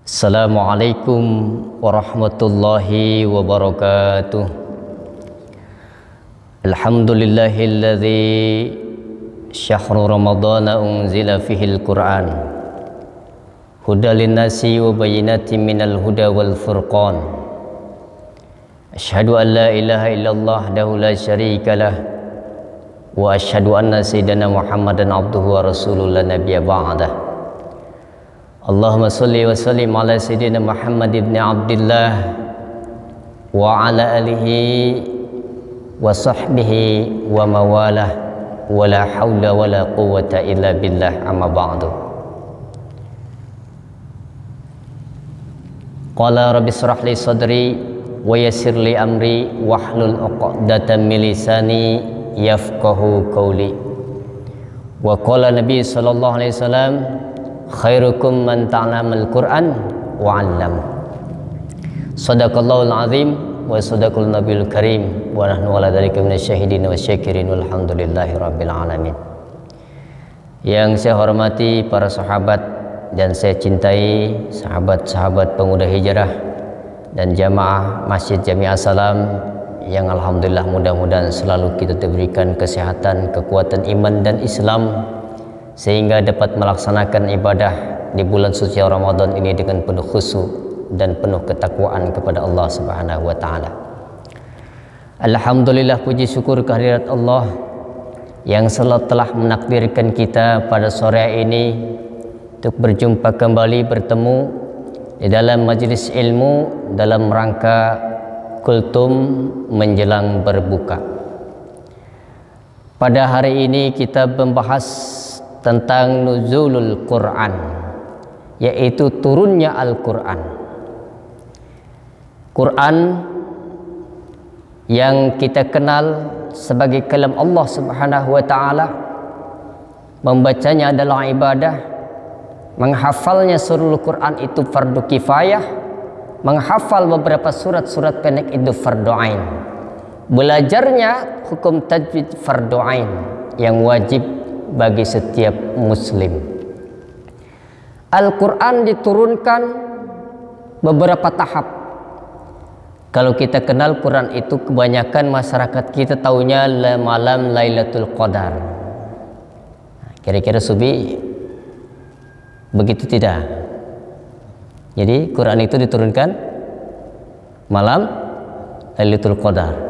Assalamualaikum warahmatullahi wabarakatuh. Alhamdulillahilladzi syahru ramadana unzila fihil Qur'an hudan linnasi wa bayyinatin minal huda wal furqan. Asyhadu an la ilaha illallah wahdahu la syarika lah wa asyhadu anna sayyidana Muhammadan abduhu wa rasuluhu la nabiyya ba'dah. Allahumma salli wa sallim ala sayyidina Muhammad ibn Abdullah wa ala alihi wa sahbihi wa mawalah wa la hawla wa la quwwata illa billah amma ba'du. Qala rabbi shrah li sadri wa yassir li amri wahlul 'uqdatam min lisani yafqahu qawli. Wa qala nabi sallallahu alaihi wasallam khairukum man ta'lamal Qur'an wa 'allam. Shadaqallahul azim wa shadaqal nabiyul karim wa nahnu ala dzalika minasyahidin wa syakirin walhamdulillahi rabbil alamin. Yang saya hormati para sahabat dan saya cintai sahabat-sahabat pemuda hijrah dan jamaah Masjid Jami'ah Salam yang alhamdulillah mudah-mudahan selalu kita diberikan kesehatan, kekuatan iman dan Islam sehingga dapat melaksanakan ibadah di bulan suci Ramadan ini dengan penuh khusyuk dan penuh ketakwaan kepada Allah Subhanahu wa taala. Alhamdulillah, puji syukur kehadirat Allah yang selalu telah menakdirkan kita pada sore ini untuk berjumpa kembali, bertemu di dalam majelis ilmu dalam rangka kultum menjelang berbuka. Pada hari ini kita membahas tentang nuzulul Quran, yaitu turunnya Al-Quran. Quran yang kita kenal sebagai kalam Allah Subhanahu wa taala, membacanya adalah ibadah, menghafalnya seluruh Quran itu fardu kifayah, menghafal beberapa surat-surat pendek itu fardu ain, belajarnya hukum tajwid fardu ain yang wajib bagi setiap muslim. Al-Quran diturunkan beberapa tahap. Kalau kita kenal Quran itu, kebanyakan masyarakat kita taunya malam Lailatul Qadar. Kira-kira Subi begitu tidak? Jadi Quran itu diturunkan malam Lailatul Qadar.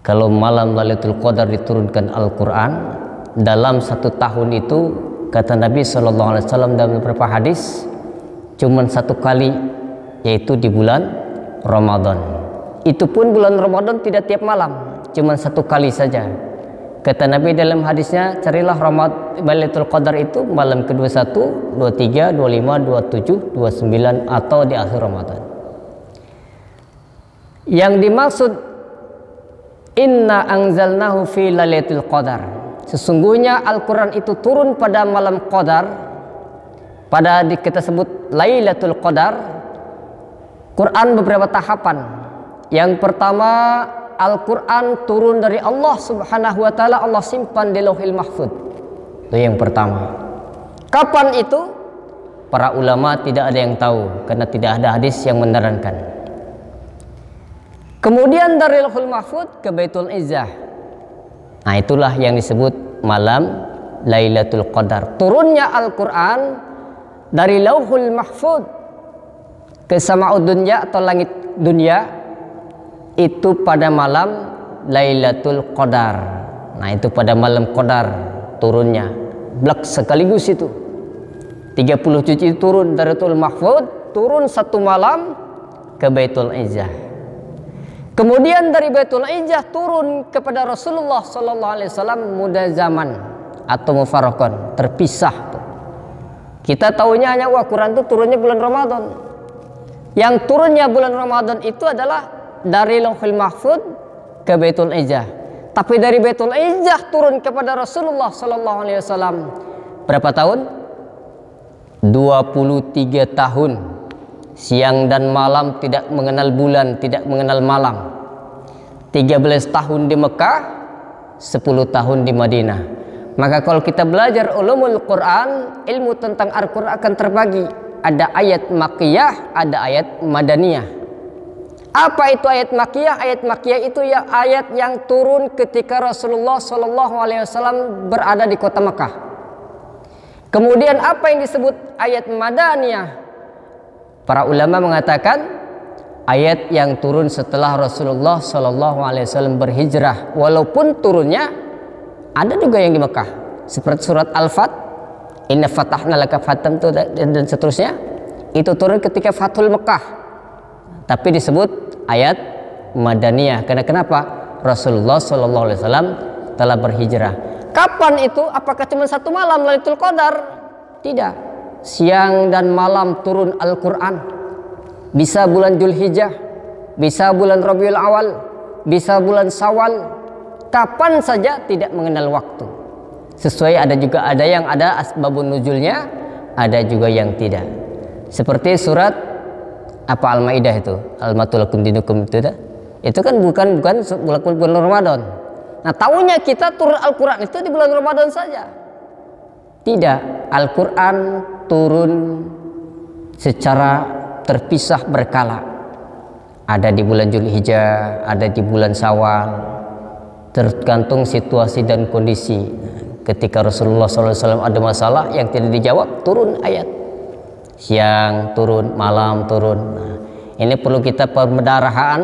Kalau malam Lailatul Qadar diturunkan Al-Quran, dalam satu tahun itu kata Nabi SAW dalam beberapa hadis cuma satu kali, yaitu di bulan Ramadan. Itu pun bulan Ramadan tidak tiap malam, cuma satu kali saja. Kata Nabi dalam hadisnya, carilah Lailatul Qadar itu malam ke-21, 23, 25, 27, 29 atau di akhir Ramadan. Yang dimaksud Inna anzalnahu fi lailatul qadar, sesungguhnya Al-Quran itu turun pada malam Qadar, pada kita sebut Lailatul Qadar. Quran beberapa tahapan. Yang pertama, Al-Quran turun dari Allah Subhanahu wa taala, Allah simpan di Lauhil Mahfuz. Itu yang pertama. Kapan itu? Para ulama tidak ada yang tahu karena tidak ada hadis yang menerangkan. Kemudian dari Lauhul Mahfuz ke Baitul Izzah. Nah, itulah yang disebut malam Lailatul Qadar. Turunnya Al-Quran dari Lauhul Mahfuz ke Sama'ud Dunya atau langit dunia itu pada malam Lailatul Qadar. Nah, itu pada malam Qadar turunnya. Blak sekaligus itu. 30 juz turun dari Lauhul Mahfuz, turun satu malam ke Baitul Izzah. Kemudian dari Baitul Izzah turun kepada Rasulullah sallallahu alaihi wasallam muda zaman atau mufarraqan, terpisah tuh. Kita tahunya hanya Quran itu turunnya bulan Ramadan. Yang turunnya bulan Ramadan itu adalah dari Lauhul Mahfuz ke Baitul Izzah. Tapi dari Baitul Izzah turun kepada Rasulullah sallallahu alaihi wasallam berapa tahun? 23 tahun. Siang dan malam, tidak mengenal bulan, tidak mengenal malam. 13 tahun di Mekah, 10 tahun di Madinah. Maka kalau kita belajar ulumul Quran, ilmu tentang Al-Quran akan terbagi. ada ayat makkiyah, ada ayat madaniyah. Apa itu ayat makkiyah? Ayat makkiyah itu ya ayat yang turun ketika Rasulullah SAW berada di kota Makkah. Kemudian apa yang disebut ayat madaniyah? Para ulama mengatakan ayat yang turun setelah Rasulullah SAW berhijrah, walaupun turunnya ada juga yang di Mekah, seperti surat Al-Fat, Inna fatahna laka fatam dan seterusnya, itu turun ketika Fathul Mekah, tapi disebut ayat madaniyah. Karena kenapa? Rasulullah SAW telah berhijrah. Kapan itu? Apakah cuma satu malam Lailatul Qadar? Tidak. Siang dan malam turun Al-Quran. Bisa bulan Dzulhijjah, bisa bulan Rabiul Awal, bisa bulan Syawal. Kapan saja, tidak mengenal waktu. Sesuai, ada yang ada asbabun nuzulnya, ada juga yang tidak. Seperti surat apa Al-Maidah itu, Al-Matul lakum dinukum itu kan bukan bulan Ramadan. Nah, tahunya kita turun Al-Quran itu di bulan Ramadan saja. Tidak, Al-Quran turun secara terpisah berkala. Ada di bulan Dzulhijjah, ada di bulan Syawal, tergantung situasi dan kondisi. Ketika Rasulullah SAW ada masalah yang tidak dijawab, turun ayat. Siang turun, malam turun. Nah, ini perlu kita pemedarahan,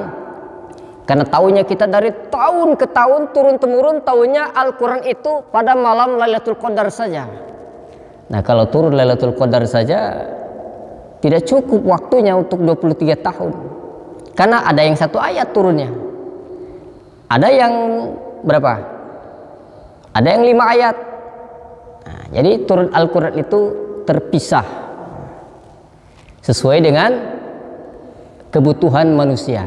karena tahunya kita dari tahun ke tahun, turun temurun tahunya Al-Quran itu pada malam Lailatul Qadar saja. Nah, kalau turun Lailatul Qadar saja tidak cukup waktunya untuk 23 tahun, karena ada yang satu ayat turunnya, ada yang berapa? Ada yang 5 ayat. Nah, jadi turun Al-Quran itu terpisah sesuai dengan kebutuhan manusia.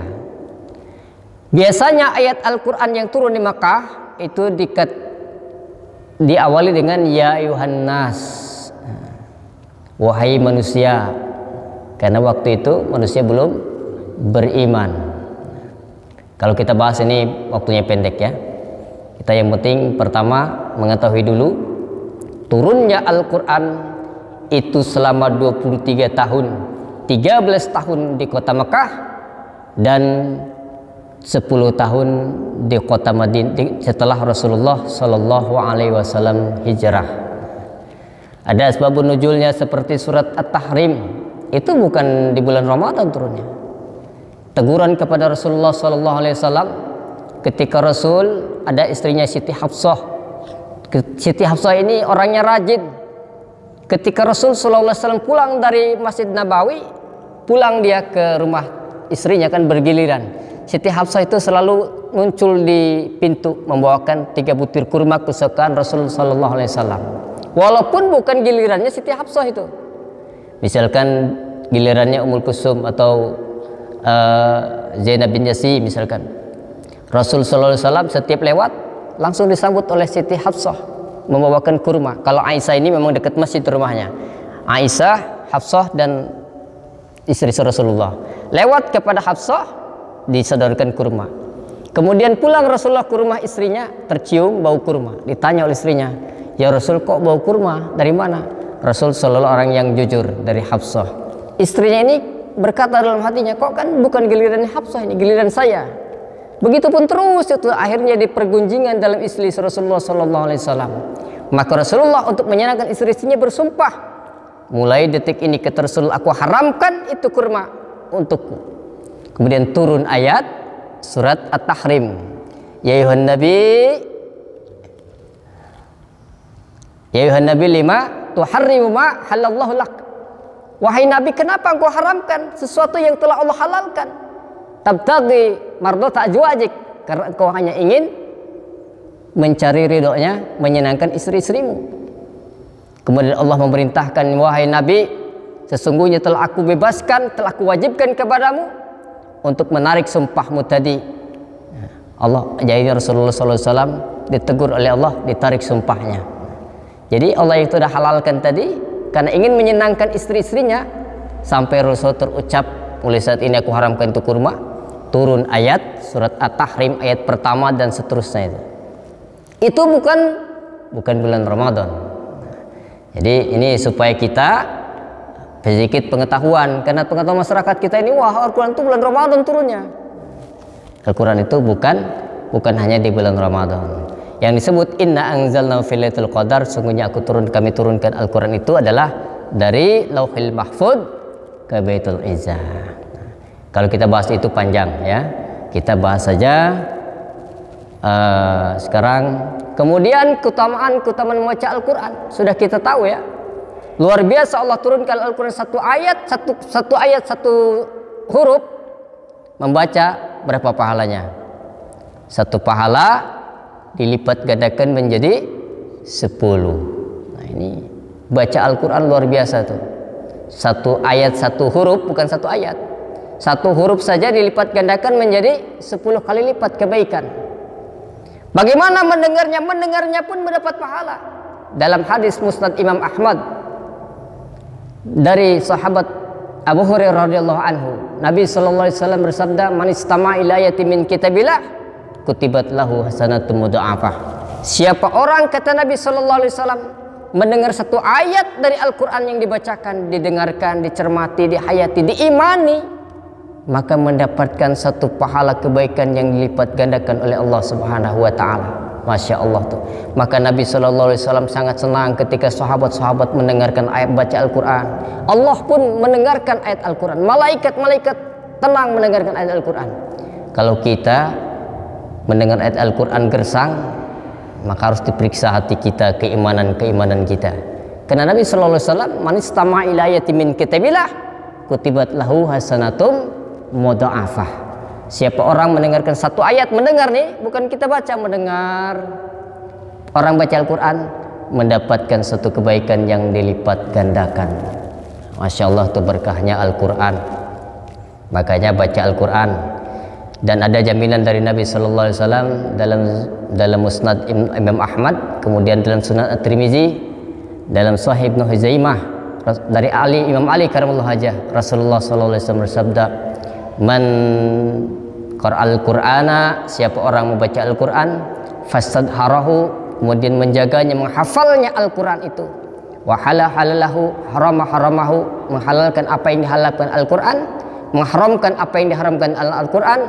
Biasanya ayat Al-Quran yang turun di Makkah itu diawali dengan ya ayuhan nas, wahai manusia, karena waktu itu manusia belum beriman. Kalau kita bahas ini waktunya pendek ya. Kita yang penting pertama mengetahui dulu turunnya Al-Quran itu selama 23 tahun, 13 tahun di kota Mekah dan 10 tahun di kota Madinah setelah Rasulullah SAW hijrah. Ada asbabun nuzulnya seperti surat At-Tahrim, itu bukan di bulan Ramadan turunnya. Teguran kepada Rasulullah SAW ketika Rasul ada istrinya Siti Hafsah. Siti Hafsah ini orangnya rajin. Ketika Rasul SAW pulang dari Masjid Nabawi, pulang dia ke rumah istrinya kan bergiliran. Siti Hafsah itu selalu muncul di pintu membawakan 3 butir kurma kesukaan Rasul SAW. Walaupun bukan gilirannya Siti Hafsah itu. Misalkan gilirannya Ummul Kulsum atau Zainab bin Yasi misalkan. Rasul SAW setiap lewat langsung disambut oleh Siti Hafsah membawakan kurma. Kalau Aisyah ini memang dekat masjid rumahnya. Aisyah, Hafsah dan istri Rasulullah. Lewat kepada Hafsah disodorkan kurma. Kemudian pulang Rasulullah ke rumah istrinya, tercium bau kurma. Ditanya oleh istrinya, "Ya Rasul, kok bau kurma? Dari mana?" Rasul selalu orang yang jujur, dari Hafsah. Istrinya ini berkata dalam hatinya, "Kok kan bukan giliran Hafsah ini, giliran saya." Begitupun terus itu akhirnya dipergunjingan dalam istri Rasulullah SAW. Maka Rasulullah untuk menyenangkan istri-istrinya bersumpah, mulai detik ini kata Rasul, aku haramkan itu kurma untukku. Kemudian turun ayat surat At-Tahrim, ya ayuhan nabi lima tuharrimu ma halallahu lak. Wahai Nabi, kenapa engkau haramkan sesuatu yang telah Allah halalkan? Tabtaghi mardata azwajik, karena engkau hanya ingin mencari ridhonya, menyenangkan istri-istrimu. Kemudian Allah memerintahkan, wahai Nabi, sesungguhnya telah aku bebaskan, telah aku wajibkan kepadamu untuk menarik sumpahmu tadi. Allah, jadi Rasulullah SAW ditegur oleh Allah, ditarik sumpahnya. Jadi Allah itu sudah halalkan tadi karena ingin menyenangkan istri-istrinya, sampai Rasul terucap, mulai saat ini aku haramkan itu kurma. Turun ayat surat At-Tahrim ayat pertama dan seterusnya itu bukan bulan Ramadan. Jadi ini supaya kita sedikit pengetahuan, karena pengetahuan masyarakat kita ini, wah Al-Quran itu bulan Ramadan turunnya. Al-Quran itu bukan hanya di bulan Ramadan. Yang disebut inna anzalna fi lailatul qadar, sungguhnya kami turunkan Al-Quran itu adalah dari Lauhil Mahfud ke Baitul Izzah. Kalau kita bahas itu panjang ya, kita bahas saja sekarang. Kemudian keutamaan membaca Al-Quran sudah kita tahu ya, luar biasa Allah turunkan Al-Quran satu ayat satu huruf, membaca berapa pahalanya? Satu pahala dilipat gandakan menjadi 10. Nah ini baca Al-Quran luar biasa tuh. Satu ayat satu huruf, bukan satu ayat, satu huruf saja dilipat gandakan menjadi 10 kali lipat kebaikan. Bagaimana mendengarnya? Mendengarnya pun mendapat pahala. Dalam hadis Musnad Imam Ahmad dari sahabat Abu Hurairah radhiyallahu anhu, Nabi sallallahu alaihi wasallam bersabda, "Man istama'a ila ayatin min kitabillah, kutibat lahu hasanatun mudha'afah." Siapa orang, kata Nabi sallallahu alaihi wasallam, mendengar satu ayat dari Al-Qur'an yang dibacakan, didengarkan, dicermati, dihayati, diimani, maka mendapatkan satu pahala kebaikan yang dilipat gandakan oleh Allah Subhanahu wa taala. Masya Allah tuh. Maka Nabi sallallahu alaihi wasallam sangat senang ketika sahabat-sahabat mendengarkan ayat baca Al-Qur'an. Allah pun mendengarkan ayat Al-Qur'an. Malaikat-malaikat tenang mendengarkan ayat Al-Qur'an. Kalau kita mendengar ayat Al-Qur'an gersang, maka harus diperiksa hati kita, keimanan kita. Karena Nabi sallallahu alaihi wasallam, "Man istama'a ila ayatin min kitabillah, kutibat lahu hasanatum mudha'afah." Siapa orang mendengarkan satu ayat, mendengar nih, bukan kita baca, mendengar. Orang baca Al-Quran mendapatkan satu kebaikan yang dilipat gandakan. Masya Allah tuh berkahnya Al-Quran. Makanya baca Al-Quran. Dan ada jaminan dari Nabi Sallallahu Alaihi Wasallam dalam Musnad Imam Ahmad, kemudian dalam Sunan At-Tirmizi, dalam Sahih Ibnu Huzaimah dari Imam Ali karamallahu wajhah, Rasulullah Sallallahu Alaihi Wasallam bersabda, "Man qara'al Qur'ana," siapa orang membaca Al-Quran, fastadharahu, kemudian menjaganya, menghafalnya Al-Quran itu, wa halalahu haramahu, menghalalkan apa yang dihalalkan Al-Quran, mengharamkan apa yang diharamkan Al-Quran,